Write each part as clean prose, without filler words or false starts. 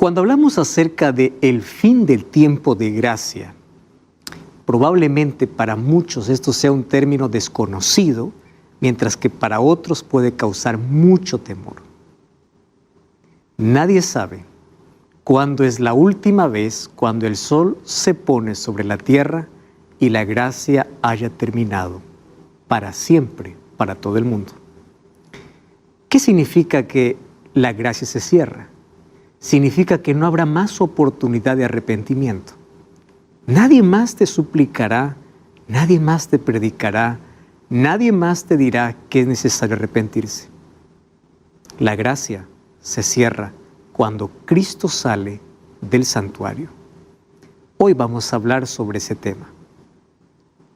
Cuando hablamos acerca de el fin del tiempo de gracia, probablemente para muchos esto sea un término desconocido, mientras que para otros puede causar mucho temor. Nadie sabe cuándo es la última vez cuando el sol se pone sobre la tierra y la gracia haya terminado para siempre, para todo el mundo. ¿Qué significa que la gracia se cierra? Significa que no habrá más oportunidad de arrepentimiento. Nadie más te suplicará, nadie más te predicará, nadie más te dirá que es necesario arrepentirse. La gracia se cierra cuando Cristo sale del santuario. Hoy vamos a hablar sobre ese tema.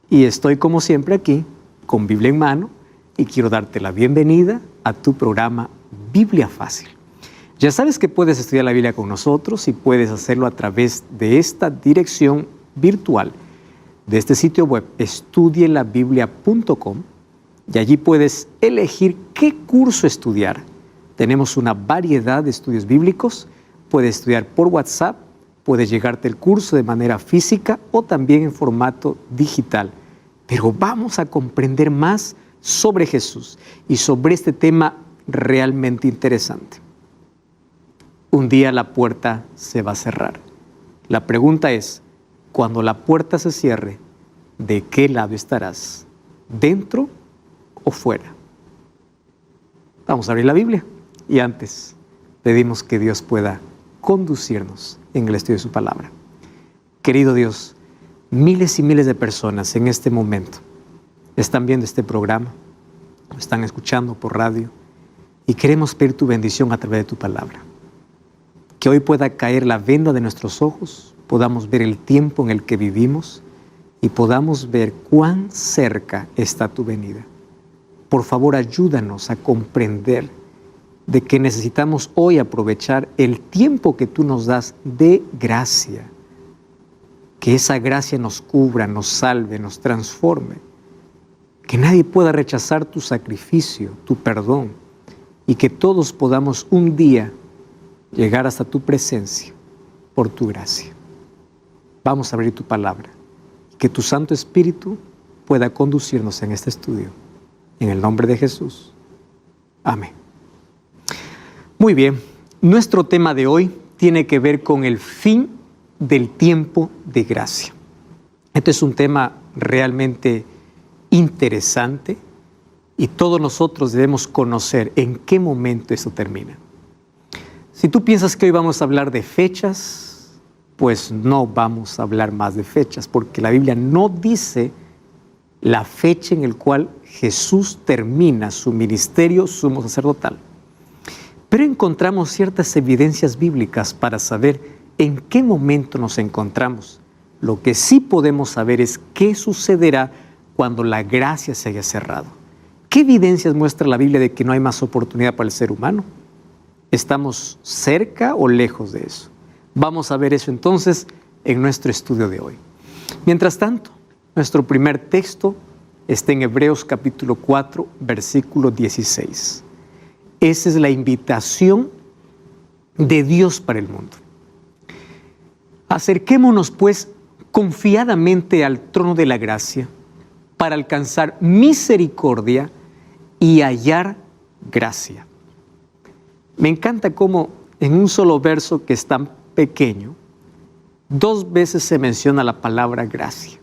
Y estoy como siempre aquí, con Biblia en mano, y quiero darte la bienvenida a tu programa Biblia Fácil. Ya sabes que puedes estudiar la Biblia con nosotros y puedes hacerlo a través de esta dirección virtual, de este sitio web, estudielabiblia.com, y allí puedes elegir qué curso estudiar. Tenemos una variedad de estudios bíblicos. Puedes estudiar por WhatsApp, puedes llegarte el curso de manera física o también en formato digital. Pero vamos a comprender más sobre Jesús y sobre este tema realmente interesante. Un día la puerta se va a cerrar. La pregunta es, cuando la puerta se cierre, ¿de qué lado estarás? ¿Dentro o fuera? Vamos a abrir la Biblia y antes pedimos que Dios pueda conducirnos en el estudio de su palabra. Querido Dios, miles y miles de personas en este momento están viendo este programa, están escuchando por radio y queremos pedir tu bendición a través de tu palabra. Que hoy pueda caer la venda de nuestros ojos, podamos ver el tiempo en el que vivimos y podamos ver cuán cerca está tu venida. Por favor, ayúdanos a comprender de que necesitamos hoy aprovechar el tiempo que tú nos das de gracia. Que esa gracia nos cubra, nos salve, nos transforme. Que nadie pueda rechazar tu sacrificio, tu perdón, y que todos podamos un día llegar hasta tu presencia por tu gracia. Vamos a abrir tu palabra. Que tu Santo Espíritu pueda conducirnos en este estudio. En el nombre de Jesús. Amén. Muy bien, nuestro tema de hoy tiene que ver con el fin del tiempo de gracia. Este es un tema realmente interesante y todos nosotros debemos conocer en qué momento eso termina. Si tú piensas que hoy vamos a hablar de fechas, pues no vamos a hablar más de fechas, porque la Biblia no dice la fecha en la cual Jesús termina su ministerio sumo sacerdotal. Pero encontramos ciertas evidencias bíblicas para saber en qué momento nos encontramos. Lo que sí podemos saber es qué sucederá cuando la gracia se haya cerrado. ¿Qué evidencias muestra la Biblia de que no hay más oportunidad para el ser humano? ¿Estamos cerca o lejos de eso? Vamos a ver eso entonces en nuestro estudio de hoy. Mientras tanto, nuestro primer texto está en Hebreos capítulo 4, versículo 16. Esa es la invitación de Dios para el mundo. Acerquémonos pues confiadamente al trono de la gracia para alcanzar misericordia y hallar gracia. Me encanta cómo en un solo verso que es tan pequeño, 2 veces se menciona la palabra gracia.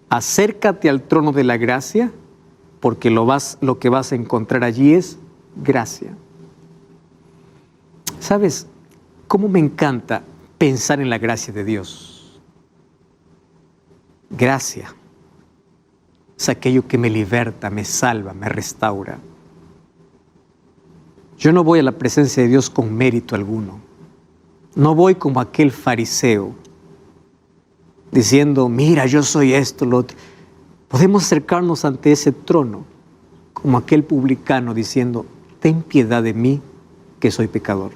Acércate al trono de la gracia porque lo que vas a encontrar allí es gracia. ¿Sabes cómo me encanta pensar en la gracia de Dios? Gracia es aquello que me liberta, me salva, me restaura. Yo no voy a la presencia de Dios con mérito alguno. No voy como aquel fariseo diciendo, mira, yo soy esto, lo otro. Podemos acercarnos ante ese trono como aquel publicano diciendo, ten piedad de mí, que soy pecador.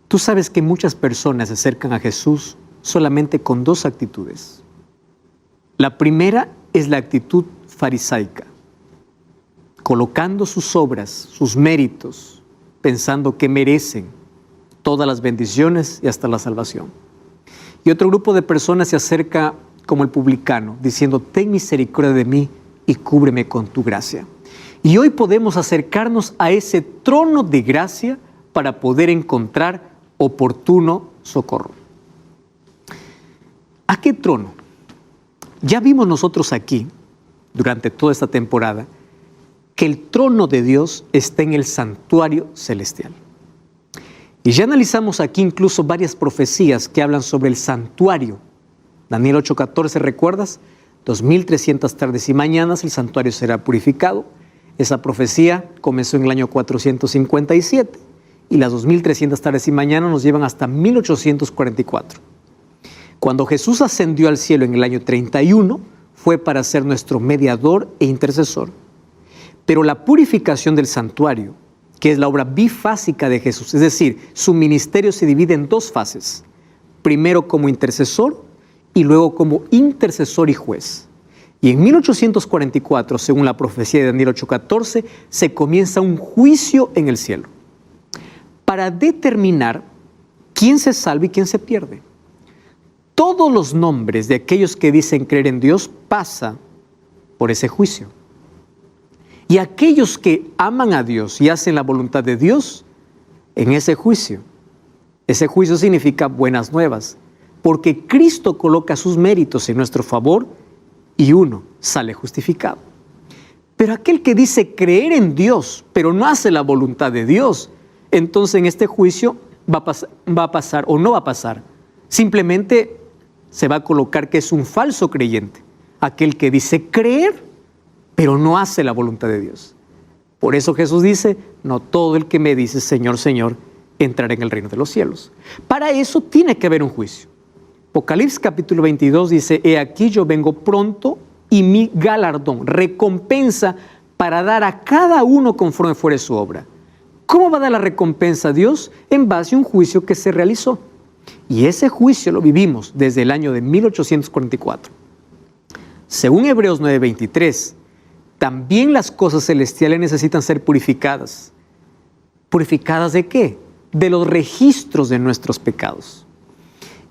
Tú sabes que muchas personas se acercan a Jesús solamente con 2 actitudes. La primera es la actitud farisaica, colocando sus obras, sus méritos, pensando que merecen todas las bendiciones y hasta la salvación. Y otro grupo de personas se acerca como el publicano, diciendo, ten misericordia de mí y cúbreme con tu gracia. Y hoy podemos acercarnos a ese trono de gracia para poder encontrar oportuno socorro. ¿A qué trono? Ya vimos nosotros aquí, durante toda esta temporada, que el trono de Dios está en el santuario celestial. Y ya analizamos aquí incluso varias profecías que hablan sobre el santuario. Daniel 8:14, ¿recuerdas? 2300 tardes y mañanas el santuario será purificado. Esa profecía comenzó en el año 457 y las 2300 tardes y mañanas nos llevan hasta 1844. Cuando Jesús ascendió al cielo en el año 31, fue para ser nuestro mediador e intercesor. Pero la purificación del santuario, que es la obra bifásica de Jesús, es decir, su ministerio se divide en dos fases. Primero como intercesor y luego como intercesor y juez. Y en 1844, según la profecía de Daniel 8:14, se comienza un juicio en el cielo para determinar quién se salva y quién se pierde. Todos los nombres de aquellos que dicen creer en Dios pasan por ese juicio. Y aquellos que aman a Dios y hacen la voluntad de Dios, en ese juicio significa buenas nuevas, porque Cristo coloca sus méritos en nuestro favor y uno sale justificado. Pero aquel que dice creer en Dios, pero no hace la voluntad de Dios, entonces en este juicio va a pasar o no va a pasar. Simplemente se va a colocar que es un falso creyente, aquel que dice creer, pero no hace la voluntad de Dios. Por eso Jesús dice, no todo el que me dice Señor, Señor, entrará en el reino de los cielos. Para eso tiene que haber un juicio. Apocalipsis capítulo 22 dice, he aquí yo vengo pronto y mi galardón, recompensa para dar a cada uno conforme fuere su obra. ¿Cómo va a dar la recompensa a Dios? En base a un juicio que se realizó. Y ese juicio lo vivimos desde el año de 1844. Según Hebreos 9:23, también las cosas celestiales necesitan ser purificadas. ¿Purificadas de qué? De los registros de nuestros pecados.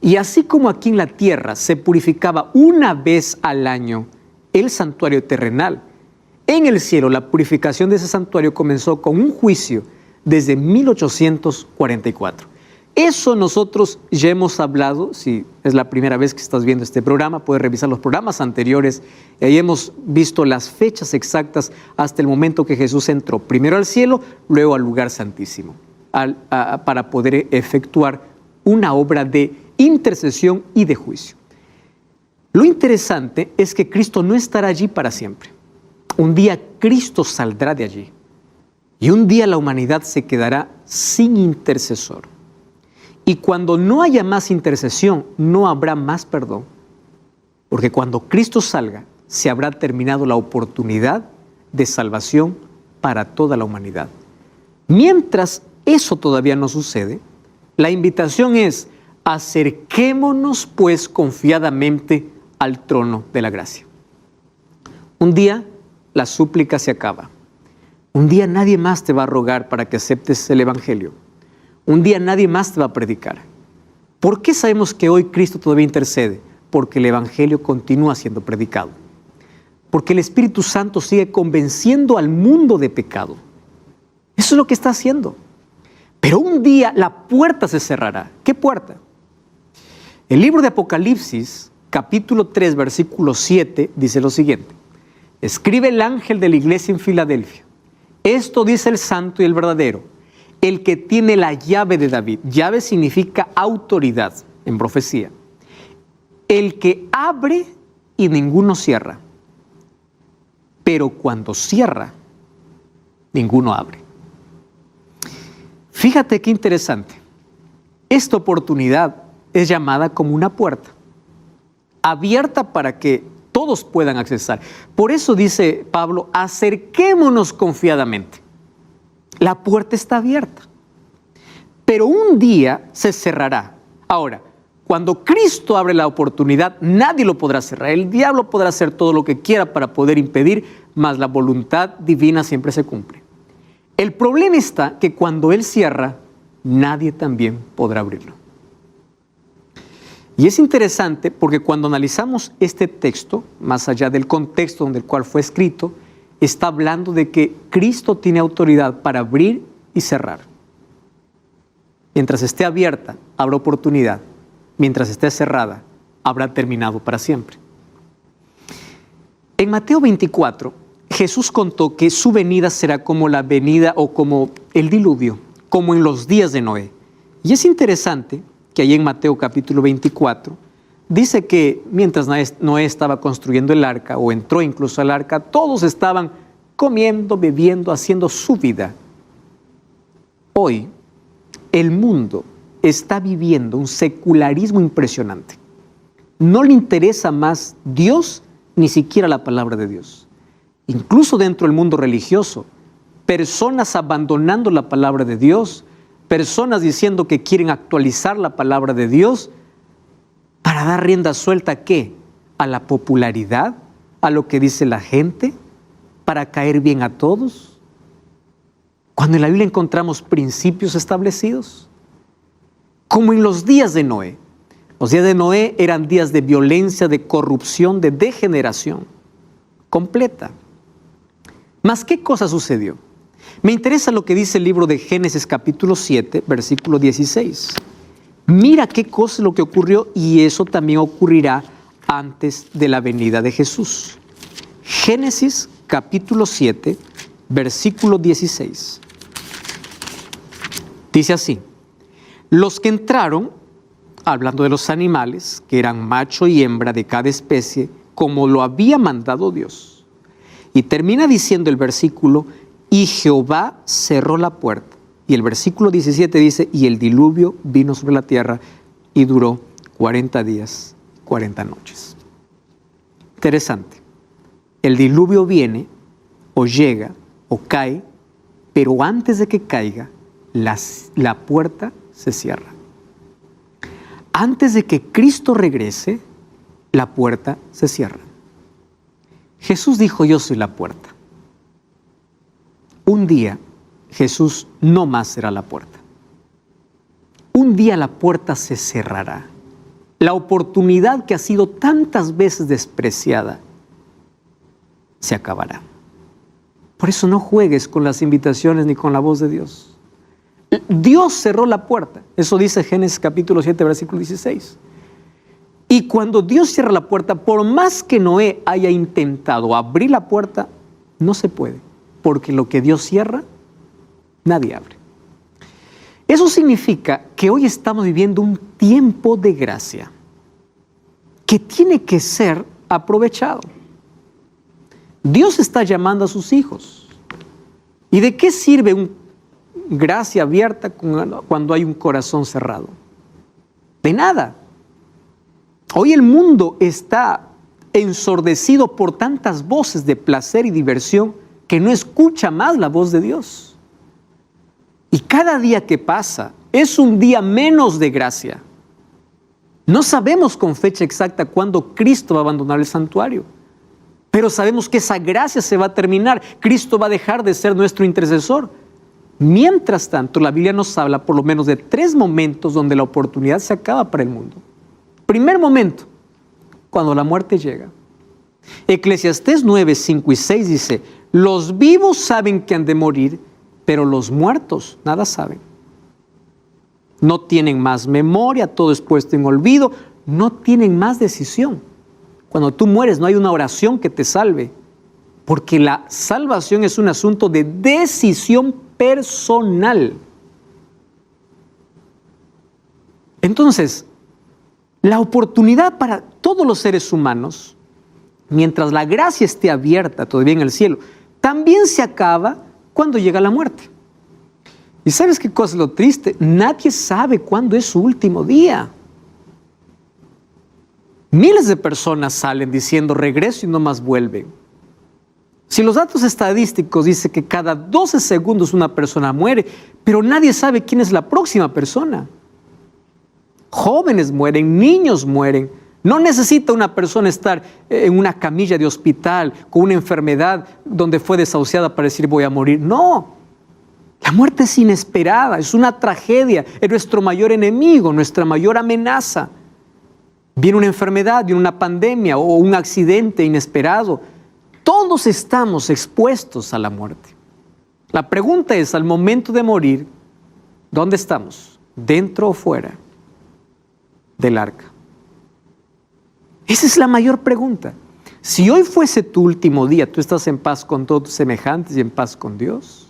Y así como aquí en la tierra se purificaba una vez al año el santuario terrenal, en el cielo la purificación de ese santuario comenzó con un juicio desde 1844. Eso nosotros ya hemos hablado, si es la primera vez que estás viendo este programa, puedes revisar los programas anteriores, y ahí hemos visto las fechas exactas hasta el momento que Jesús entró, primero al cielo, luego al lugar santísimo, para poder efectuar una obra de intercesión y de juicio. Lo interesante es que Cristo no estará allí para siempre. Un día Cristo saldrá de allí y un día la humanidad se quedará sin intercesor. Y cuando no haya más intercesión, no habrá más perdón. Porque cuando Cristo salga, se habrá terminado la oportunidad de salvación para toda la humanidad. Mientras eso todavía no sucede, la invitación es, acerquémonos pues confiadamente al trono de la gracia. Un día la súplica se acaba. Un día nadie más te va a rogar para que aceptes el Evangelio. Un día nadie más te va a predicar. ¿Por qué sabemos que hoy Cristo todavía intercede? Porque el Evangelio continúa siendo predicado. Porque el Espíritu Santo sigue convenciendo al mundo de pecado. Eso es lo que está haciendo. Pero un día la puerta se cerrará. ¿Qué puerta? El libro de Apocalipsis, capítulo 3, versículo 7, dice lo siguiente. Escribe el ángel de la iglesia en Filadelfia. Esto dice el santo y el verdadero, el que tiene la llave de David. Llave significa autoridad en profecía. El que abre y ninguno cierra. Pero cuando cierra, ninguno abre. Fíjate qué interesante. Esta oportunidad es llamada como una puerta, abierta para que todos puedan accesar. Por eso dice Pablo, acerquémonos confiadamente. La puerta está abierta, pero un día se cerrará. Ahora, cuando Cristo abre la oportunidad, nadie lo podrá cerrar. El diablo podrá hacer todo lo que quiera para poder impedir, mas la voluntad divina siempre se cumple. El problema está que cuando Él cierra, nadie también podrá abrirlo. Y es interesante porque cuando analizamos este texto, más allá del contexto donde el cual fue escrito, está hablando de que Cristo tiene autoridad para abrir y cerrar. Mientras esté abierta, habrá oportunidad. Mientras esté cerrada, habrá terminado para siempre. En Mateo 24, Jesús contó que su venida será como la venida o como el diluvio, como en los días de Noé. Y es interesante que ahí en Mateo capítulo 24, dice que mientras Noé estaba construyendo el arca, o entró incluso al arca, todos estaban comiendo, bebiendo, haciendo su vida. Hoy, el mundo está viviendo un secularismo impresionante. No le interesa más Dios, ni siquiera la palabra de Dios. Incluso dentro del mundo religioso, personas abandonando la palabra de Dios, personas diciendo que quieren actualizar la palabra de Dios para dar rienda suelta ¿a qué? A la popularidad, a lo que dice la gente, para caer bien a todos. Cuando en la Biblia encontramos principios establecidos, como en los días de Noé. Los días de Noé eran días de violencia, de corrupción, de degeneración completa. ¿Mas qué cosa sucedió? Me interesa lo que dice el libro de Génesis capítulo 7, versículo 16. Mira qué cosa es lo que ocurrió y eso también ocurrirá antes de la venida de Jesús. Génesis capítulo 7, versículo 16. Dice así: los que entraron, hablando de los animales, que eran macho y hembra de cada especie, como lo había mandado Dios. Y termina diciendo el versículo: y Jehová cerró la puerta. Y el versículo 17 dice: y el diluvio vino sobre la tierra y duró 40 días, 40 noches. Interesante. El diluvio viene, o llega, o cae, pero antes de que caiga, la puerta se cierra. Antes de que Cristo regrese, la puerta se cierra. Jesús dijo: yo soy la puerta. Un día Jesús no más será la puerta. Un día la puerta se cerrará. La oportunidad que ha sido tantas veces despreciada se acabará. Por eso no juegues con las invitaciones ni con la voz de Dios. Dios cerró la puerta. Eso dice Génesis capítulo 7, versículo 16. Y cuando Dios cierra la puerta, por más que Noé haya intentado abrir la puerta, no se puede. Porque lo que Dios cierra, nadie abre. Eso significa que hoy estamos viviendo un tiempo de gracia que tiene que ser aprovechado. Dios está llamando a sus hijos. ¿Y de qué sirve una gracia abierta cuando hay un corazón cerrado? De nada. Hoy el mundo está ensordecido por tantas voces de placer y diversión que no escucha más la voz de Dios. Y cada día que pasa es un día menos de gracia. No sabemos con fecha exacta cuándo Cristo va a abandonar el santuario, pero sabemos que esa gracia se va a terminar. Cristo va a dejar de ser nuestro intercesor. Mientras tanto, la Biblia nos habla por lo menos de 3 momentos donde la oportunidad se acaba para el mundo. Primer momento, cuando la muerte llega. Eclesiastés 9, 5 y 6 dice: los vivos saben que han de morir, pero los muertos nada saben. No tienen más memoria, todo es puesto en olvido, no tienen más decisión. Cuando tú mueres no hay una oración que te salve, porque la salvación es un asunto de decisión personal. Entonces, la oportunidad para todos los seres humanos, mientras la gracia esté abierta todavía en el cielo, también se acaba cuando llega la muerte. ¿Y sabes qué cosa es lo triste? Nadie sabe cuándo es su último día. Miles de personas salen diciendo regreso y no más vuelven. Si los datos estadísticos dicen que cada 12 segundos una persona muere, pero nadie sabe quién es la próxima persona. Jóvenes mueren, niños mueren. No necesita una persona estar en una camilla de hospital con una enfermedad donde fue desahuciada para decir voy a morir. No. La muerte es inesperada, es una tragedia, es nuestro mayor enemigo, nuestra mayor amenaza. Viene una enfermedad, viene una pandemia o un accidente inesperado. Todos estamos expuestos a la muerte. La pregunta es, al momento de morir, ¿dónde estamos? ¿Dentro o fuera del arca? Esa es la mayor pregunta. Si hoy fuese tu último día, ¿tú estás en paz con todos tus semejantes y en paz con Dios?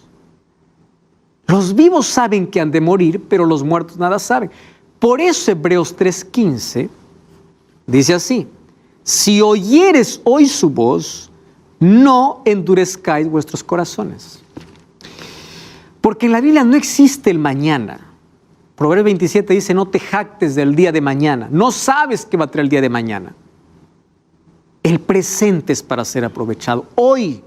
Los vivos saben que han de morir, pero los muertos nada saben. Por eso Hebreos 3:15 dice así: si oyeres hoy su voz, no endurezcáis vuestros corazones. Porque en la Biblia no existe el mañana. Proverbios 27 dice: no te jactes del día de mañana. No sabes qué va a traer el día de mañana. El presente es para ser aprovechado. Hoy.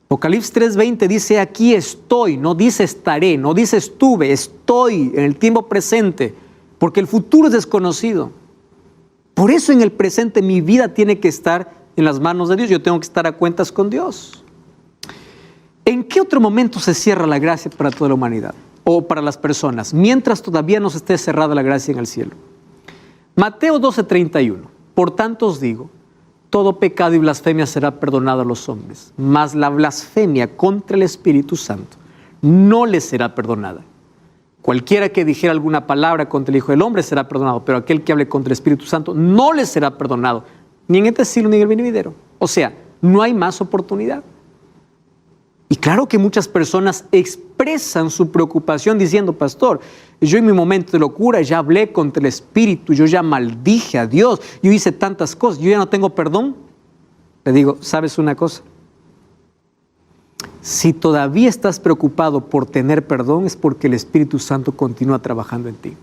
Apocalipsis 3:20 dice: aquí estoy, no dice estaré, no dice estuve, estoy en el tiempo presente, porque el futuro es desconocido. Por eso en el presente mi vida tiene que estar en las manos de Dios, yo tengo que estar a cuentas con Dios. ¿En qué otro momento se cierra la gracia para toda la humanidad o para las personas? Mientras todavía no se esté cerrada la gracia en el cielo. Mateo 12:31: por tanto os digo, todo pecado y blasfemia será perdonado a los hombres, mas la blasfemia contra el Espíritu Santo no les será perdonada. Cualquiera que dijera alguna palabra contra el Hijo del Hombre será perdonado, pero aquel que hable contra el Espíritu Santo no les será perdonado, ni en este siglo ni en el venidero. O sea, no hay más oportunidad. Y claro que muchas personas expresan su preocupación diciendo: pastor, yo en mi momento de locura ya hablé contra el Espíritu, yo ya maldije a Dios, yo hice tantas cosas, yo ya no tengo perdón. Le digo: ¿sabes una cosa? Si todavía estás preocupado por tener perdón, es porque el Espíritu Santo continúa trabajando en ti.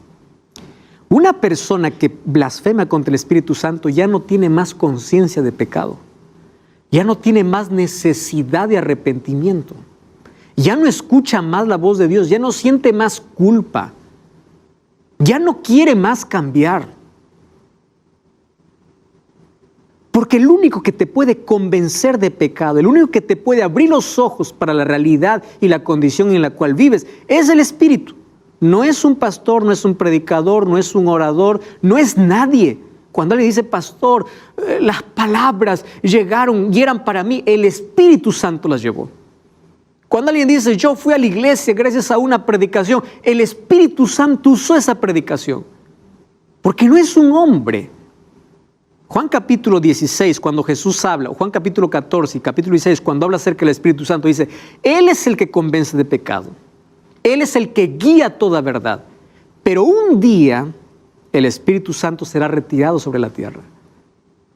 Una persona que blasfema contra el Espíritu Santo ya no tiene más conciencia de pecado. Ya no tiene más necesidad de arrepentimiento. Ya no escucha más la voz de Dios, ya no siente más culpa. Ya no quiere más cambiar. Porque el único que te puede convencer de pecado, el único que te puede abrir los ojos para la realidad y la condición en la cual vives, es el Espíritu. No es un pastor, no es un predicador, no es un orador, no es nadie. Cuando alguien dice: pastor, las palabras llegaron y eran para mí, el Espíritu Santo las llevó. Cuando alguien dice: yo fui a la iglesia gracias a una predicación, el Espíritu Santo usó esa predicación. Porque no es un hombre. Juan capítulo 16, cuando Jesús habla, o Juan capítulo 14 y capítulo 16, cuando habla acerca del Espíritu Santo, dice: Él es el que convence de pecado. Él es el que guía toda verdad. Pero un día el Espíritu Santo será retirado sobre la tierra.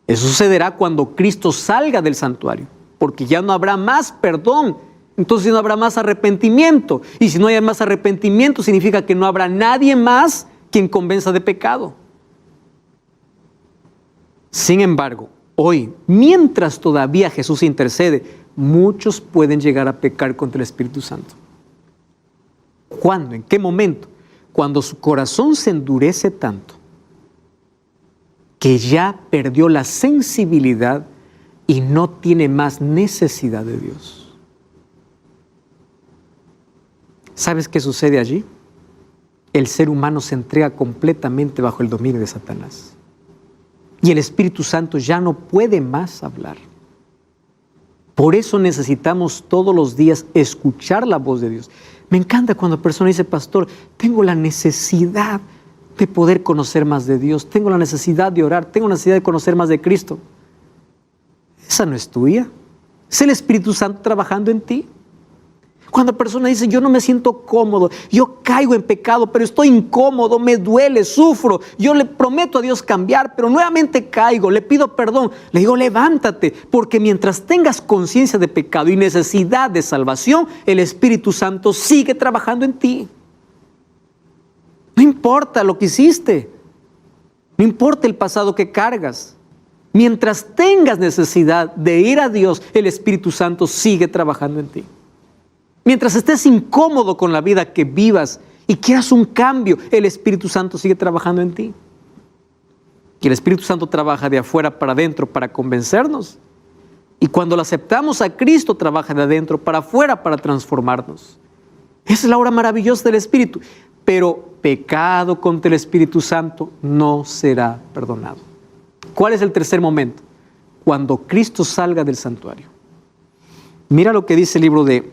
Eso sucederá cuando Cristo salga del santuario, porque ya no habrá más perdón, entonces no habrá más arrepentimiento. Y si no hay más arrepentimiento, significa que no habrá nadie más quien convenza de pecado. Sin embargo, hoy, mientras todavía Jesús intercede, muchos pueden llegar a pecar contra el Espíritu Santo. ¿Cuándo? ¿En qué momento? Cuando su corazón se endurece tanto que ya perdió la sensibilidad y no tiene más necesidad de Dios. ¿Sabes qué sucede allí? El ser humano se entrega completamente bajo el dominio de Satanás. Y el Espíritu Santo ya no puede más hablar. Por eso necesitamos todos los días escuchar la voz de Dios. Me encanta cuando la persona dice: pastor, tengo la necesidad de poder conocer más de Dios, tengo la necesidad de orar, tengo la necesidad de conocer más de Cristo. Esa no es tuya, es el Espíritu Santo trabajando en ti. Cuando la persona dice: yo no me siento cómodo, yo caigo en pecado, pero estoy incómodo, me duele, sufro, yo le prometo a Dios cambiar, pero nuevamente caigo, le pido perdón. Le digo: levántate, porque mientras tengas conciencia de pecado y necesidad de salvación, el Espíritu Santo sigue trabajando en ti. No importa lo que hiciste, no importa el pasado que cargas. Mientras tengas necesidad de ir a Dios, el Espíritu Santo sigue trabajando en ti. Mientras estés incómodo con la vida que vivas y quieras un cambio, el Espíritu Santo sigue trabajando en ti. Y el Espíritu Santo trabaja de afuera para adentro para convencernos. Y cuando lo aceptamos a Cristo, trabaja de adentro para afuera para transformarnos. Esa es la obra maravillosa del Espíritu. Pero pecado contra el Espíritu Santo no será perdonado. ¿Cuál es el tercer momento? Cuando Cristo salga del santuario. Mira lo que dice el libro de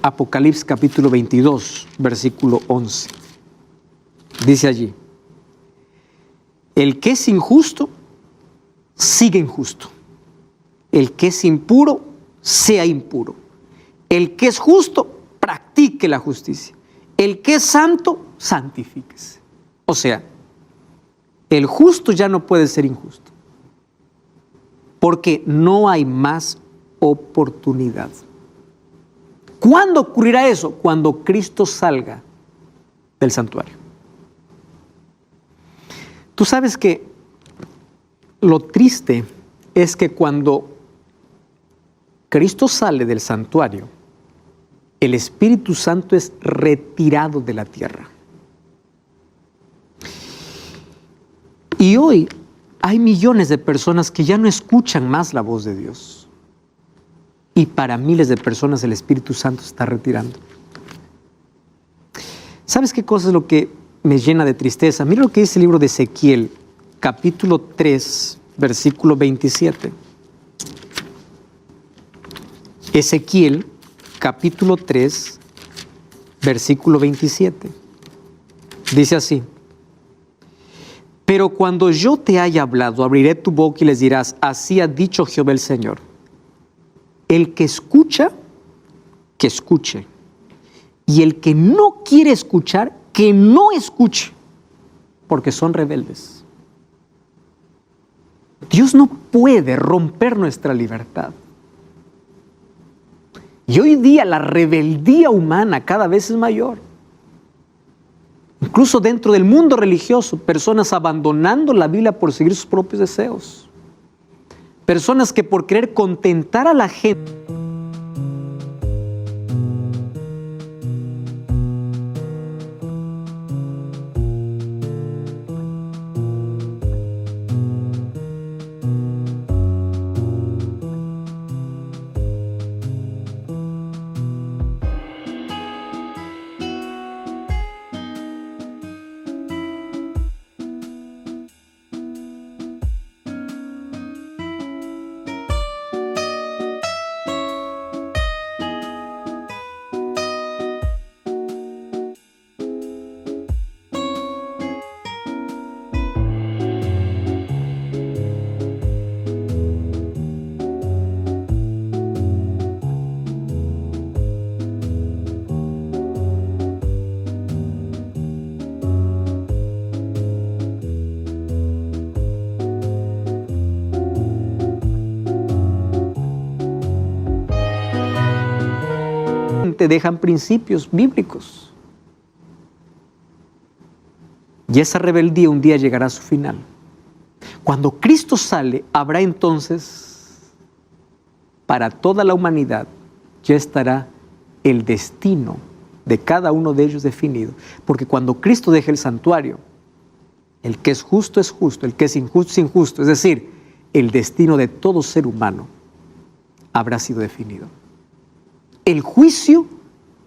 Apocalipsis capítulo 22, versículo 11. Dice allí: el que es injusto, sigue injusto. El que es impuro, sea impuro. El que es justo, practique la justicia. El que es santo, santifíquese. O sea, el justo ya no puede ser injusto, porque no hay más oportunidad. ¿Cuándo ocurrirá eso? Cuando Cristo salga del santuario. Tú sabes que lo triste es que cuando Cristo sale del santuario, el Espíritu Santo es retirado de la tierra. Y hoy hay millones de personas que ya no escuchan más la voz de Dios. Y para miles de personas el Espíritu Santo se está retirando. ¿Sabes qué cosa es lo que me llena de tristeza? Mira lo que dice el libro de Ezequiel, capítulo 3, versículo 27. Ezequiel, capítulo 3, versículo 27. Dice así: pero cuando yo te haya hablado, abriré tu boca y les dirás, así ha dicho Jehová el Señor. El que escucha, que escuche. Y el que no quiere escuchar, que no escuche, porque son rebeldes. Dios no puede romper nuestra libertad. Y hoy día la rebeldía humana cada vez es mayor. Incluso dentro del mundo religioso, personas abandonando la Biblia por seguir sus propios deseos. Personas que por querer contentar a la gente te dejan principios bíblicos. Y esa rebeldía un día llegará a su final. Cuando Cristo sale, habrá entonces, para toda la humanidad, ya estará el destino de cada uno de ellos definido. Porque cuando Cristo deje el santuario, el que es justo, el que es injusto. Es decir, el destino de todo ser humano habrá sido definido. El juicio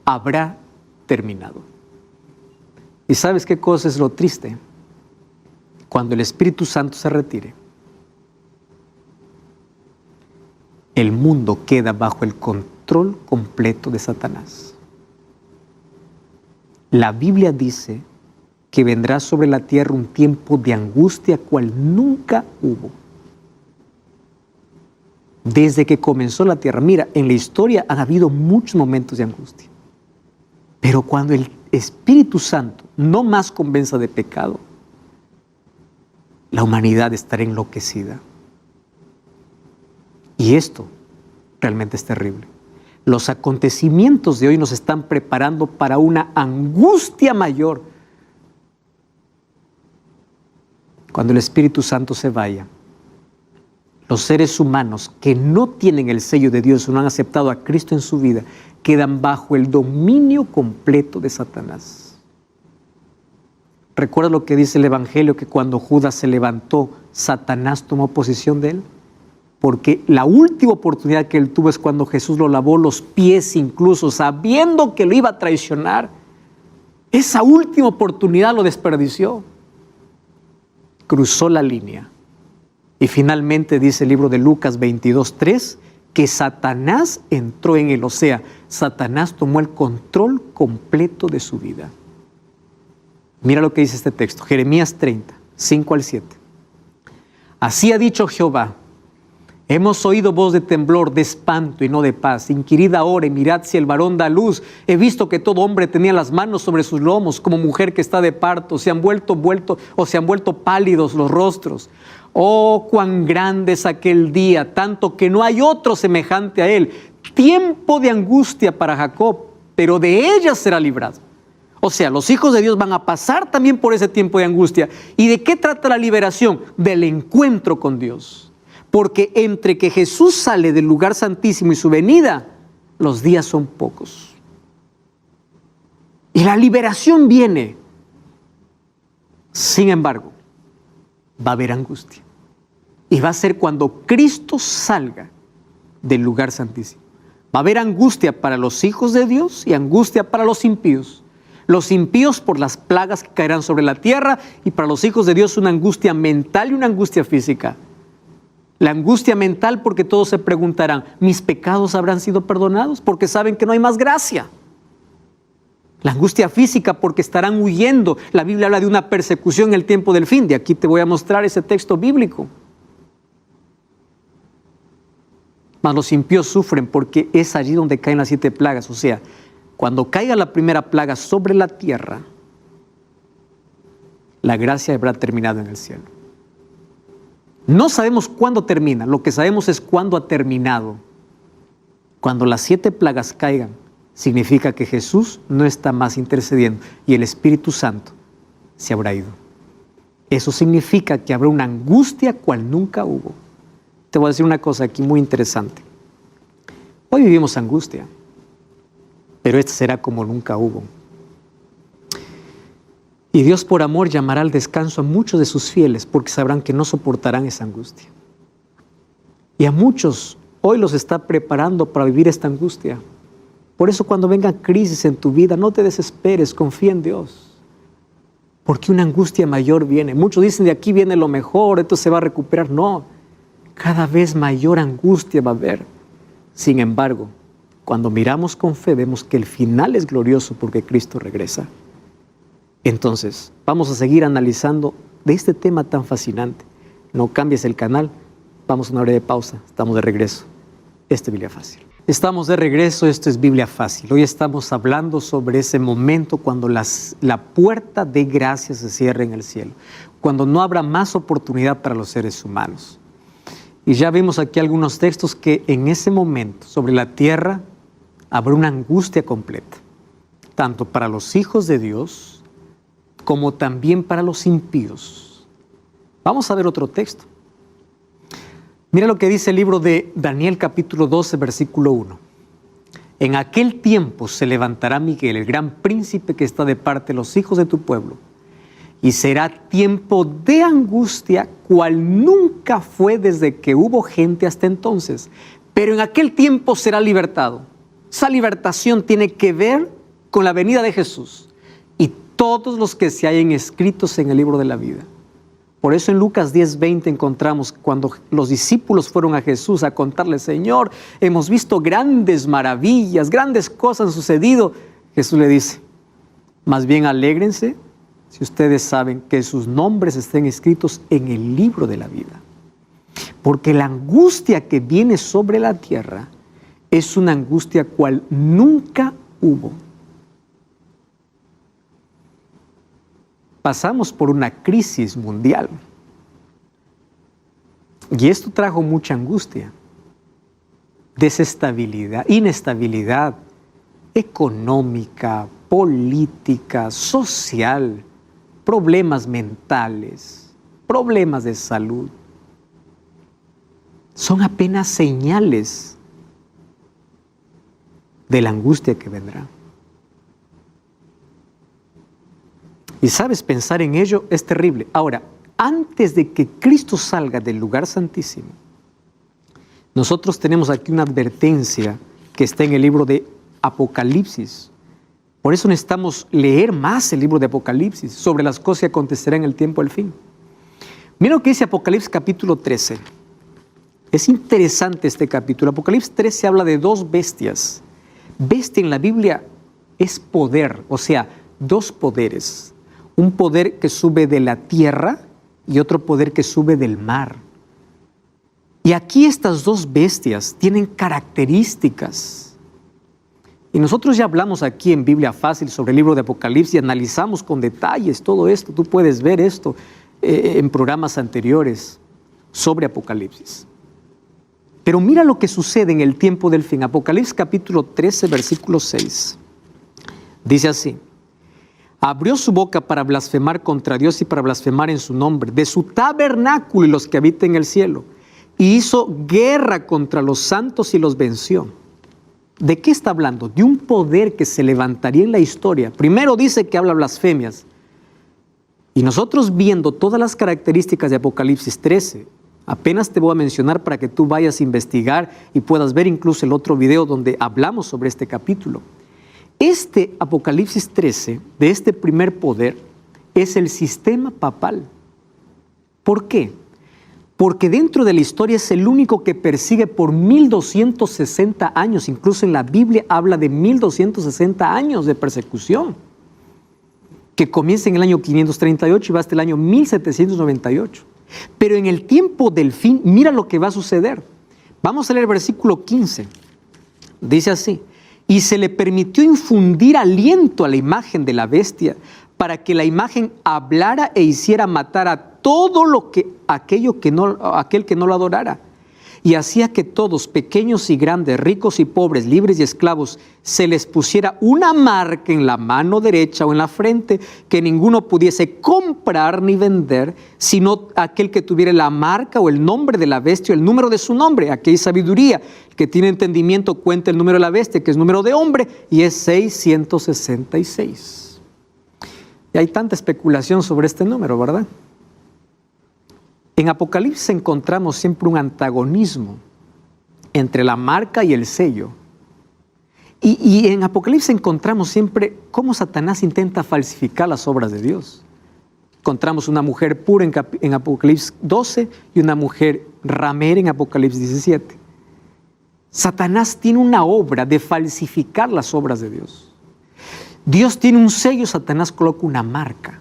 habrá terminado. ¿Y sabes qué cosa es lo triste? Cuando el Espíritu Santo se retire, el mundo queda bajo el control completo de Satanás. La Biblia dice que vendrá sobre la tierra un tiempo de angustia cual nunca hubo. Desde que comenzó la tierra. Mira, en la historia han habido muchos momentos de angustia. Pero cuando el Espíritu Santo no más convenza de pecado, la humanidad estará enloquecida. Y esto realmente es terrible. Los acontecimientos de hoy nos están preparando para una angustia mayor. Cuando el Espíritu Santo se vaya, los seres humanos que no tienen el sello de Dios o no han aceptado a Cristo en su vida, quedan bajo el dominio completo de Satanás. ¿Recuerda lo que dice el Evangelio? Que cuando Judas se levantó, Satanás tomó posesión de él. porque la última oportunidad que él tuvo es cuando Jesús lo lavó los pies, incluso sabiendo que lo iba a traicionar. Esa última oportunidad lo desperdició. Cruzó la línea. Y finalmente dice el libro de Lucas 22:3 que Satanás entró en él. O sea, Satanás tomó el control completo de su vida. Mira lo que dice este texto, Jeremías 30, 5 al 7. Así ha dicho Jehová: hemos oído voz de temblor, de espanto y no de paz. Inquirid ahora y mirad si el varón da luz. He visto que todo hombre tenía las manos sobre sus lomos, como mujer que está de parto. Se han vuelto pálidos los rostros. Oh, cuán grande es aquel día, tanto que no hay otro semejante a él. Tiempo de angustia para Jacob, pero de ella será librado. O sea, los hijos de Dios van a pasar también por ese tiempo de angustia. ¿Y de qué trata la liberación? Del encuentro con Dios. Porque entre que Jesús sale del lugar santísimo y su venida, los días son pocos. Y la liberación viene. Sin embargo, va a haber angustia. Y va a ser cuando Cristo salga del lugar santísimo. Va a haber angustia para los hijos de Dios y angustia para los impíos. Los impíos por las plagas que caerán sobre la tierra, y para los hijos de Dios una angustia mental y una angustia física. La angustia mental porque todos se preguntarán, ¿mis pecados habrán sido perdonados? Porque saben que no hay más gracia. La angustia física porque estarán huyendo. La Biblia habla de una persecución en el tiempo del fin. De aquí te voy a mostrar ese texto bíblico. Mas los impíos sufren porque es allí donde caen las 7 plagas. O sea, cuando caiga la primera plaga sobre la tierra, la gracia habrá terminado en el cielo. No sabemos cuándo termina, lo que sabemos es cuándo ha terminado. Cuando las 7 plagas caigan, significa que Jesús no está más intercediendo y el Espíritu Santo se habrá ido. Eso significa que habrá una angustia cual nunca hubo. Te voy a decir una cosa aquí muy interesante. Hoy vivimos angustia, pero esta será como nunca hubo. Y Dios por amor llamará al descanso a muchos de sus fieles porque sabrán que no soportarán esa angustia. Y a muchos hoy los está preparando para vivir esta angustia. Por eso cuando vengan crisis en tu vida, no te desesperes, confía en Dios. Porque una angustia mayor viene. Muchos dicen, de aquí viene lo mejor, esto se va a recuperar. No, cada vez mayor angustia va a haber. Sin embargo, cuando miramos con fe, vemos que el final es glorioso porque Cristo regresa. Entonces, vamos a seguir analizando de este tema tan fascinante. No cambies el canal, vamos a una breve pausa, estamos de regreso. Esto es Biblia Fácil. Estamos de regreso, esto es Biblia Fácil. Hoy estamos hablando sobre ese momento cuando la puerta de gracia se cierre en el cielo, cuando no habrá más oportunidad para los seres humanos. Y ya vimos aquí algunos textos que en ese momento sobre la tierra habrá una angustia completa, tanto para los hijos de Dios como también para los impíos. Vamos a ver otro texto. Mira lo que dice el libro de Daniel capítulo 12, versículo 1. En aquel tiempo se levantará Miguel, el gran príncipe que está de parte de los hijos de tu pueblo, y será tiempo de angustia, cual nunca fue desde que hubo gente hasta entonces. Pero en aquel tiempo será libertado. Esa libertación tiene que ver con la venida de Jesús y todos los que se hayan escritos en el libro de la vida. Por eso en Lucas 10:20 encontramos cuando los discípulos fueron a Jesús a contarle, Señor, hemos visto grandes maravillas, grandes cosas han sucedido. Jesús le dice, más bien alégrense si ustedes saben que sus nombres estén escritos en el libro de la vida. Porque la angustia que viene sobre la tierra es una angustia cual nunca hubo. Pasamos por una crisis mundial y esto trajo mucha angustia, desestabilidad, inestabilidad económica, política, social, problemas mentales, problemas de salud. Son apenas señales de la angustia que vendrá. Y sabes, pensar en ello es terrible. Ahora, antes de que Cristo salga del lugar santísimo, Nosotros tenemos aquí una advertencia que está en el libro de Apocalipsis. Por eso necesitamos leer más el libro de Apocalipsis sobre las cosas que acontecerán en el tiempo del fin. Mira lo que dice Apocalipsis capítulo 13. Es interesante este capítulo. Apocalipsis 13 habla de dos bestias. Bestia en la Biblia es poder, o sea, dos poderes. Un poder que sube de la tierra y otro poder que sube del mar. Y aquí estas dos bestias tienen características. Y nosotros ya hablamos aquí en Biblia Fácil sobre el libro de Apocalipsis y analizamos con detalles todo esto. Tú puedes ver esto en programas anteriores sobre Apocalipsis. Pero mira lo que sucede en el tiempo del fin. Apocalipsis capítulo 13, versículo 6. Dice así: abrió su boca para blasfemar contra Dios y para blasfemar en su nombre, de su tabernáculo y los que habitan en el cielo. Y hizo guerra contra los santos y los venció. ¿De qué está hablando? De un poder que se levantaría en la historia. Primero dice que habla blasfemias. Y nosotros viendo todas las características de Apocalipsis 13, apenas te voy a mencionar para que tú vayas a investigar y puedas ver incluso el otro video donde hablamos sobre este capítulo. Este Apocalipsis 13, de este primer poder, es el sistema papal. ¿Por qué? Porque dentro de la historia es el único que persigue por 1260 años. Incluso en la Biblia habla de 1260 años de persecución, que comienza en el año 538 y va hasta el año 1798. Pero en el tiempo del fin, mira lo que va a suceder. Vamos a leer el versículo 15. Dice así: y se le permitió infundir aliento a la imagen de la bestia, para que la imagen hablara e hiciera matar a todo aquel que no lo adorara. Y hacía que todos, pequeños y grandes, ricos y pobres, libres y esclavos, se les pusiera una marca en la mano derecha o en la frente, que ninguno pudiese comprar ni vender, sino aquel que tuviera la marca o el nombre de la bestia o el número de su nombre. Aquí hay sabiduría. El que tiene entendimiento cuenta el número de la bestia, que es número de hombre, y es 666. Y hay tanta especulación sobre este número, ¿verdad? En Apocalipsis encontramos siempre un antagonismo entre la marca y el sello. Y en Apocalipsis encontramos siempre cómo Satanás intenta falsificar las obras de Dios. Encontramos una mujer pura en Apocalipsis 12 y una mujer ramera en Apocalipsis 17. Satanás tiene una obra de falsificar las obras de Dios. Dios tiene un sello, Satanás coloca una marca.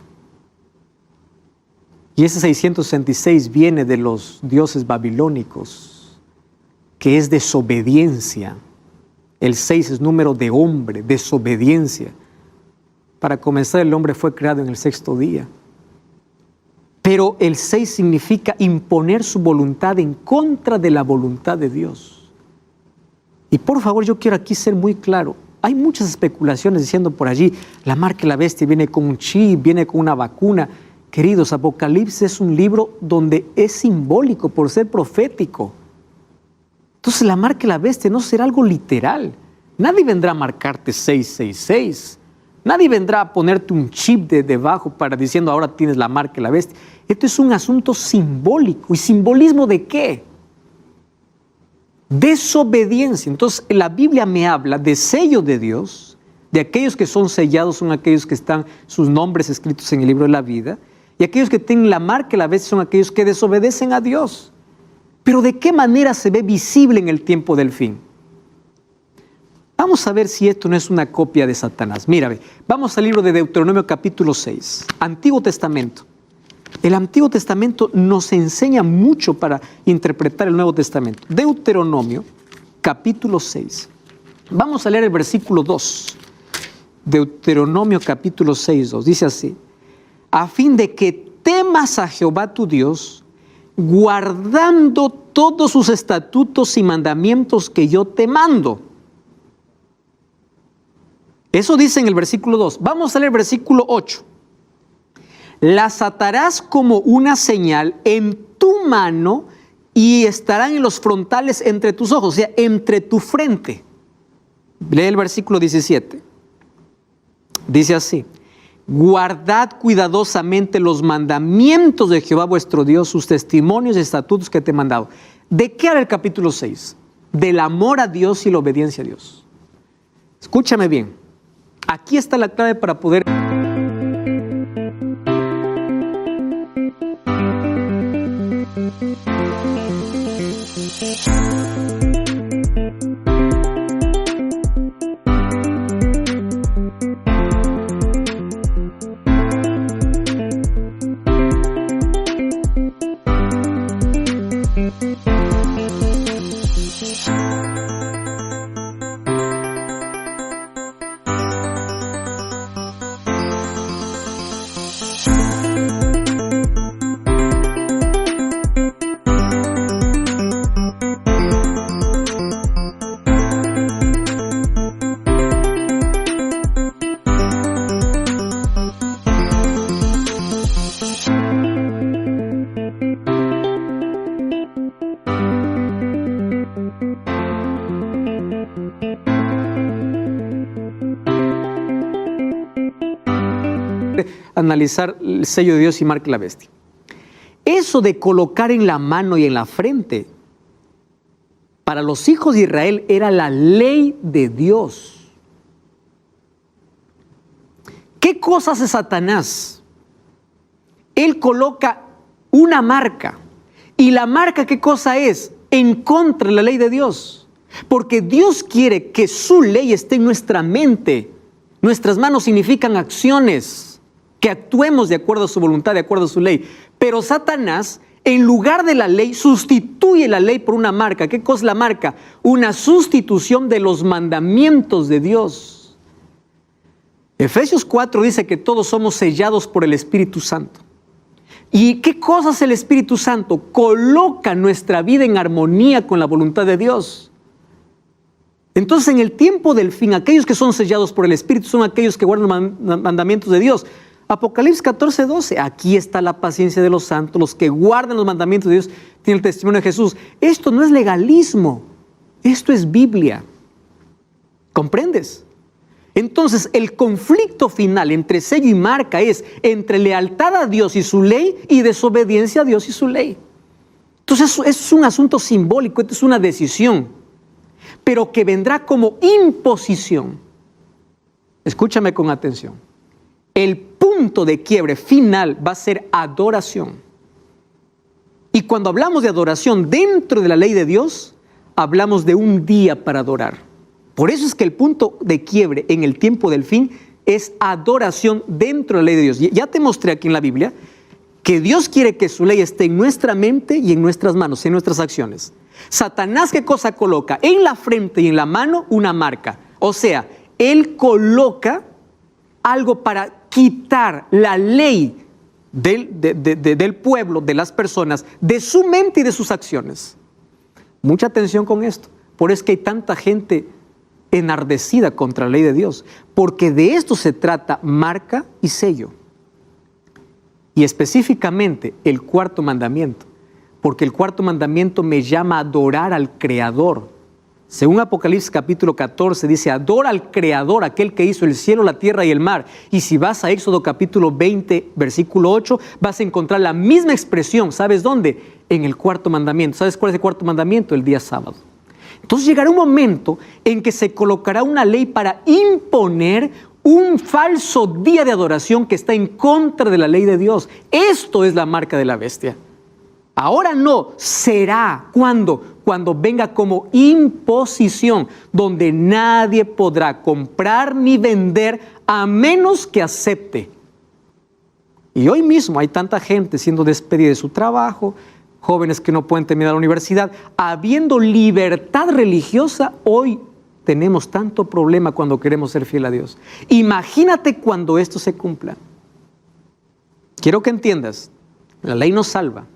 Y ese 666 viene de los dioses babilónicos, que es desobediencia. El 6 es número de hombre, desobediencia. Para comenzar, el hombre fue creado en el 6º día. Pero el 6 significa imponer su voluntad en contra de la voluntad de Dios. Y por favor, yo quiero aquí ser muy claro. Hay muchas especulaciones diciendo por allí, la marca de la bestia viene con un chip, viene con una vacuna. Queridos, Apocalipsis es un libro donde es simbólico por ser profético. Entonces la marca de la bestia no será algo literal. Nadie vendrá a marcarte 666. Nadie vendrá a ponerte un chip debajo para diciendo ahora tienes la marca de la bestia. Esto es un asunto simbólico. ¿Y simbolismo de qué? Desobediencia. Entonces la Biblia me habla de sello de Dios, de aquellos que son sellados son aquellos que están sus nombres escritos en el libro de la vida, y aquellos que tienen la marca de la bestia son aquellos que desobedecen a Dios. Pero ¿de qué manera se ve visible en el tiempo del fin? Vamos a ver si esto no es una copia de Satanás. Mira, vamos al libro de Deuteronomio capítulo 6, Antiguo Testamento. El Antiguo Testamento nos enseña mucho para interpretar el Nuevo Testamento. Deuteronomio capítulo 6. Vamos a leer el versículo 2. Deuteronomio capítulo 6, 2. Dice así: a fin de que temas a Jehová tu Dios, guardando todos sus estatutos y mandamientos que yo te mando. Eso dice en el versículo 2. Vamos a leer el versículo 8. Las atarás como una señal en tu mano y estarán en los frontales entre tus ojos, o sea, entre tu frente. Lee el versículo 17. Dice así: guardad cuidadosamente los mandamientos de Jehová vuestro Dios, sus testimonios y estatutos que te he mandado. ¿De qué habla el capítulo 6? Del amor a Dios y la obediencia a Dios. Escúchame bien. Aquí está la clave para poder... analizar el sello de Dios y marca la bestia. Eso de colocar en la mano y en la frente, para los hijos de Israel era la ley de Dios. ¿Qué cosa hace Satanás? Él coloca una marca. ¿Y la marca qué cosa es? En contra de la ley de Dios. Porque Dios quiere que su ley esté en nuestra mente. Nuestras manos significan acciones, que actuemos de acuerdo a su voluntad, de acuerdo a su ley. Pero Satanás, en lugar de la ley, sustituye la ley por una marca. ¿Qué cosa es la marca? Una sustitución de los mandamientos de Dios. Efesios 4 dice que todos somos sellados por el Espíritu Santo. ¿Y qué cosa es el Espíritu Santo? Coloca nuestra vida en armonía con la voluntad de Dios. Entonces, en el tiempo del fin, aquellos que son sellados por el Espíritu son aquellos que guardan los mandamientos de Dios. Apocalipsis 14:12, aquí está la paciencia de los santos, los que guardan los mandamientos de Dios, tienen el testimonio de Jesús. Esto no es legalismo, esto es Biblia. ¿Comprendes? Entonces, el conflicto final entre sello y marca es entre lealtad a Dios y su ley y desobediencia a Dios y su ley. Entonces, eso es un asunto simbólico, esto es una decisión, pero que vendrá como imposición. Escúchame con atención. El punto de quiebre final va a ser adoración. Y cuando hablamos de adoración dentro de la ley de Dios, hablamos de un día para adorar. Por eso es que el punto de quiebre en el tiempo del fin es adoración dentro de la ley de Dios. Ya te mostré aquí en la Biblia que Dios quiere que su ley esté en nuestra mente y en nuestras manos, en nuestras acciones. Satanás, ¿qué cosa coloca? En la frente y en la mano una marca. O sea, él coloca algo para quitar la ley del pueblo, de las personas, de su mente y de sus acciones. Mucha atención con esto. Por eso es que hay tanta gente enardecida contra la ley de Dios, porque de esto se trata marca y sello. Y específicamente el cuarto mandamiento, porque el cuarto mandamiento me llama a adorar al Creador. Según Apocalipsis capítulo 14 dice, adora al Creador, aquel que hizo el cielo, la tierra y el mar. Y si vas a Éxodo capítulo 20, versículo 8, vas a encontrar la misma expresión. ¿Sabes dónde? En el cuarto mandamiento. ¿Sabes cuál es el cuarto mandamiento? El día sábado. Entonces llegará un momento en que se colocará una ley para imponer un falso día de adoración que está en contra de la ley de Dios. Esto es la marca de la bestia. Ahora no, será cuando venga como imposición, donde nadie podrá comprar ni vender a menos que acepte. Y hoy mismo hay tanta gente siendo despedida de su trabajo, jóvenes que no pueden terminar la universidad, habiendo libertad religiosa. Hoy tenemos tanto problema cuando queremos ser fiel a Dios. Imagínate cuando esto se cumpla. Quiero que entiendas, la ley nos salva.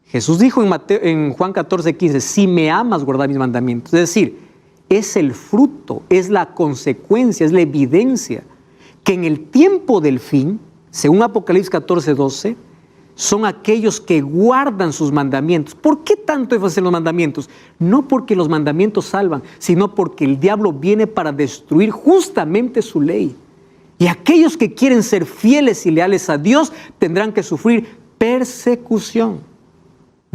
Jesús dijo en Juan 14:15, si me amas, guarda mis mandamientos. Es decir, es el fruto, es la consecuencia, es la evidencia que en el tiempo del fin, según Apocalipsis 14:12, son aquellos que guardan sus mandamientos. ¿Por qué tanto énfasis en los mandamientos? No porque los mandamientos salvan, sino porque el diablo viene para destruir justamente su ley. Y aquellos que quieren ser fieles y leales a Dios tendrán que sufrir persecución.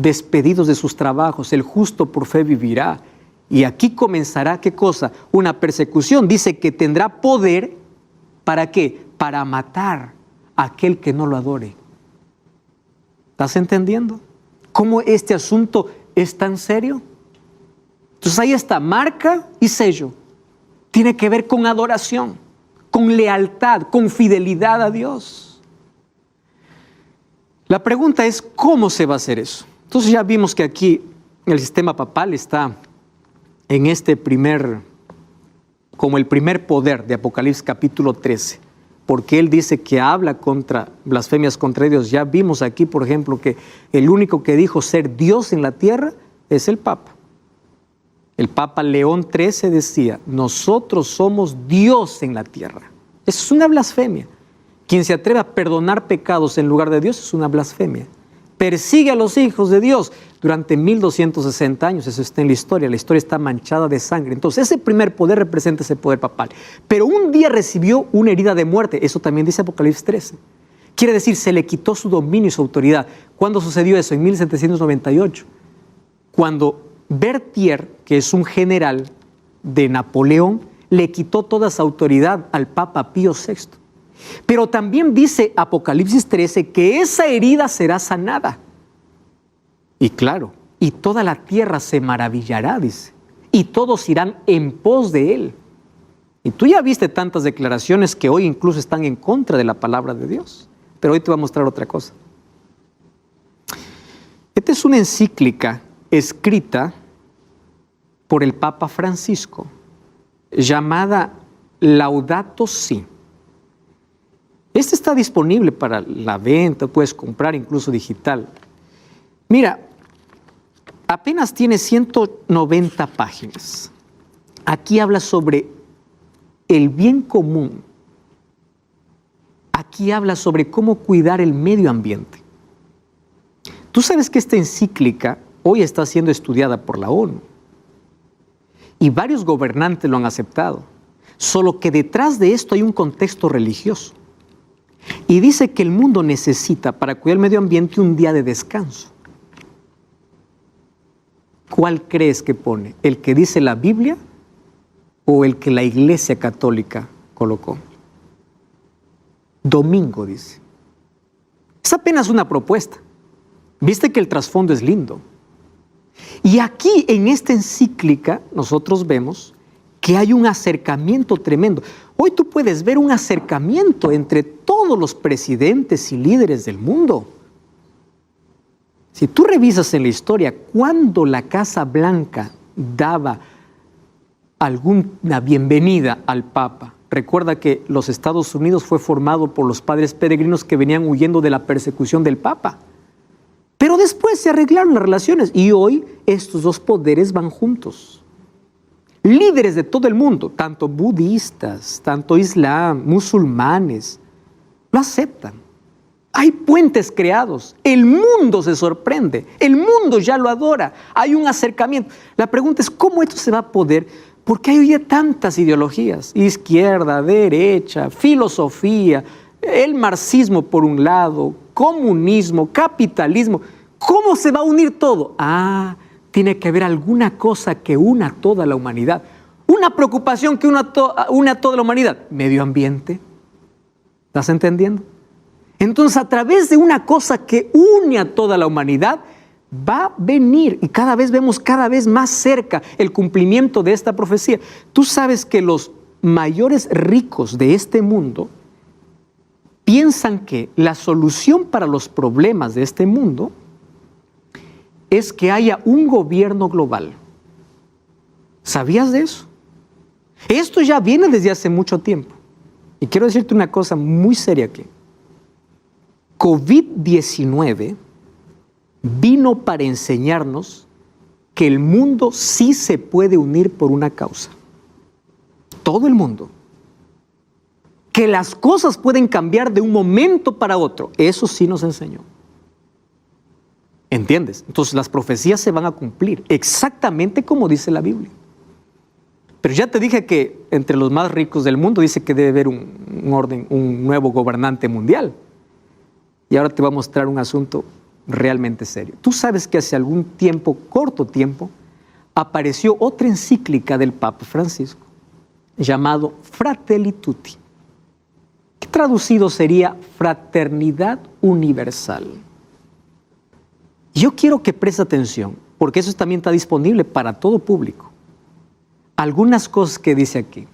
despedidos de sus trabajos, el justo por fe vivirá. Y aquí comenzará, ¿qué cosa? Una persecución. Dice que tendrá poder, ¿para qué? Para matar a aquel que no lo adore. ¿Estás entendiendo cómo este asunto es tan serio? Entonces ahí está, marca y sello. Tiene que ver con adoración, con lealtad, con fidelidad a Dios. La pregunta es, ¿cómo se va a hacer eso? Entonces ya vimos que aquí el sistema papal está en como el primer poder de Apocalipsis capítulo 13, porque él dice que habla contra blasfemias contra Dios. Ya vimos aquí, por ejemplo, que el único que dijo ser Dios en la tierra es el Papa. El Papa León XIII decía, nosotros somos Dios en la tierra. Eso es una blasfemia. Quien se atreve a perdonar pecados en lugar de Dios es una blasfemia. Persigue a los hijos de Dios durante 1260 años. Eso está en la historia está manchada de sangre. Entonces ese primer poder representa ese poder papal. Pero un día recibió una herida de muerte. Eso también dice Apocalipsis 13. Quiere decir, se le quitó su dominio y su autoridad. ¿Cuándo sucedió eso? En 1798. Cuando Berthier, que es un general de Napoleón, le quitó toda esa autoridad al Papa Pío VI. Pero también dice Apocalipsis 13 que esa herida será sanada. Y claro, y toda la tierra se maravillará, dice, y todos irán en pos de él. Y tú ya viste tantas declaraciones que hoy incluso están en contra de la palabra de Dios. Pero hoy te voy a mostrar otra cosa. Esta es una encíclica escrita por el Papa Francisco, llamada Laudato Si. Esta está disponible para la venta, puedes comprar incluso digital. Mira, apenas tiene 190 páginas. Aquí habla sobre el bien común. Aquí habla sobre cómo cuidar el medio ambiente. Tú sabes que esta encíclica hoy está siendo estudiada por la ONU. Y varios gobernantes lo han aceptado. Solo que detrás de esto hay un contexto religioso. Y dice que el mundo necesita, para cuidar el medio ambiente, un día de descanso. ¿Cuál crees que pone? ¿El que dice la Biblia o el que la Iglesia Católica colocó? Domingo, dice. Es apenas una propuesta. Viste que el trasfondo es lindo. Y aquí en esta encíclica nosotros vemos que hay un acercamiento tremendo. Hoy tú puedes ver un acercamiento entre todos los presidentes y líderes del mundo. Si tú revisas en la historia, cuando la Casa Blanca daba alguna bienvenida al Papa, recuerda que los Estados Unidos fue formado por los padres peregrinos que venían huyendo de la persecución del Papa. Pero después se arreglaron las relaciones y hoy estos dos poderes van juntos. Líderes de todo el mundo, tanto budistas, tanto islam, musulmanes, lo aceptan. Hay puentes creados, el mundo se sorprende, el mundo ya lo adora, hay un acercamiento. La pregunta es, ¿cómo esto se va a poder? Porque hay hoy tantas ideologías, izquierda, derecha, filosofía, el marxismo por un lado, comunismo, capitalismo. ¿Cómo se va a unir todo? Tiene que haber alguna cosa que una a toda la humanidad. Una preocupación que una a toda la humanidad. Medio ambiente. ¿Estás entendiendo? Entonces, a través de una cosa que une a toda la humanidad, va a venir, y cada vez vemos cada vez más cerca el cumplimiento de esta profecía. Tú sabes que los mayores ricos de este mundo piensan que la solución para los problemas de este mundo es que haya un gobierno global. ¿Sabías de eso? Esto ya viene desde hace mucho tiempo. Y quiero decirte una cosa muy seria aquí. COVID-19 vino para enseñarnos que el mundo sí se puede unir por una causa. Todo el mundo. Que las cosas pueden cambiar de un momento para otro. Eso sí nos enseñó. ¿Entiendes? Entonces las profecías se van a cumplir exactamente como dice la Biblia. Pero ya te dije que entre los más ricos del mundo dice que debe haber un orden, un nuevo gobernante mundial. Y ahora te voy a mostrar un asunto realmente serio. Tú sabes que hace algún tiempo, corto tiempo, apareció otra encíclica del Papa Francisco, llamado Fratelli Tutti, que traducido sería Fraternidad Universal. Yo quiero que prestes atención, porque eso también está disponible para todo público. Algunas cosas que dice aquí.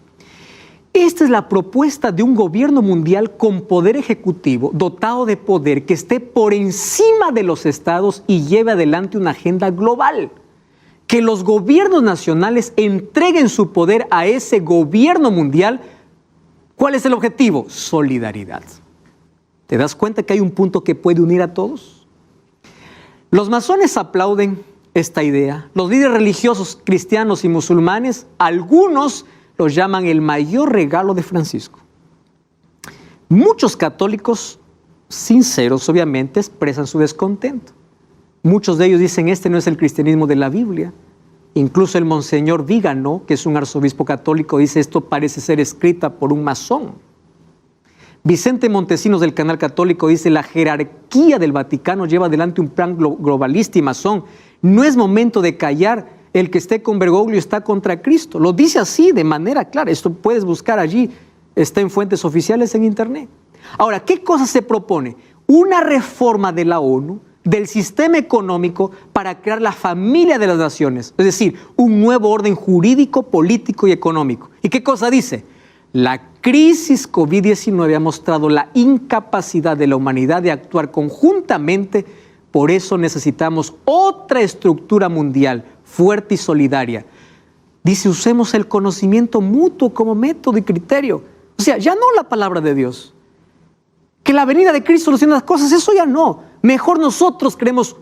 Esta es la propuesta de un gobierno mundial con poder ejecutivo, dotado de poder, que esté por encima de los estados y lleve adelante una agenda global. Que los gobiernos nacionales entreguen su poder a ese gobierno mundial. ¿Cuál es el objetivo? Solidaridad. ¿Te das cuenta que hay un punto que puede unir a todos? Los masones aplauden esta idea. Los líderes religiosos cristianos y musulmanes, algunos los llaman el mayor regalo de Francisco. Muchos católicos, sinceros obviamente, expresan su descontento. Muchos de ellos dicen, este no es el cristianismo de la Biblia. Incluso el monseñor Vígano, que es un arzobispo católico, dice, esto parece ser escrita por un masón. Vicente Montesinos del Canal Católico dice, la jerarquía del Vaticano lleva adelante un plan globalista y masón. No es momento de callar. El que esté con Bergoglio está contra Cristo. Lo dice así, de manera clara. Esto puedes buscar allí, está en fuentes oficiales en internet. Ahora, ¿qué cosa se propone? Una reforma de la ONU, del sistema económico, para crear la familia de las naciones. Es decir, un nuevo orden jurídico, político y económico. ¿Y qué cosa dice? La crisis COVID-19 ha mostrado la incapacidad de la humanidad de actuar conjuntamente. Por eso necesitamos otra estructura mundial fuerte y solidaria. Dice, usemos el conocimiento mutuo como método y criterio. O sea, ya no la palabra de Dios. Que la venida de Cristo solucione las cosas, eso ya no. Mejor nosotros creemos